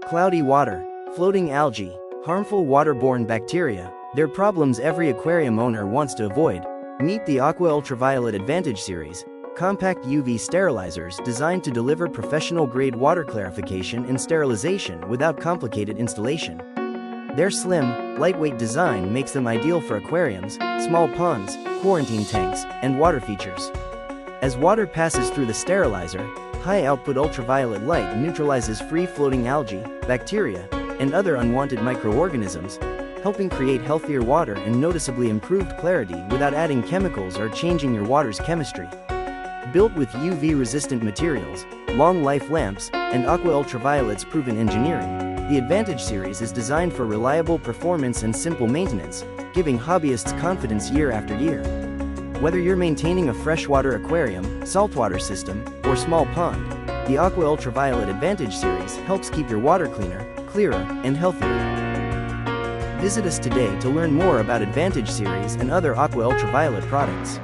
Cloudy water, floating algae, harmful waterborne bacteria, they're problems every aquarium owner wants to avoid. Meet the Aqua Ultraviolet Advantage Series, compact UV sterilizers designed to deliver professional-grade water clarification and sterilization without complicated installation. Their slim, lightweight design makes them ideal for aquariums, small ponds, quarantine tanks, and water features. As water passes through the sterilizer, high-output ultraviolet light neutralizes free-floating algae, bacteria, and other unwanted microorganisms, helping create healthier water and noticeably improved clarity without adding chemicals or changing your water's chemistry. Built with UV-resistant materials, long-life lamps, and Aqua Ultraviolet's proven engineering, the Advantage series is designed for reliable performance and simple maintenance, giving hobbyists confidence year after year. Whether you're maintaining a freshwater aquarium, saltwater system, or small pond, the Aqua Ultraviolet Advantage series helps keep your water cleaner, clearer, and healthier. Visit us today to learn more about Advantage series and other Aqua Ultraviolet products.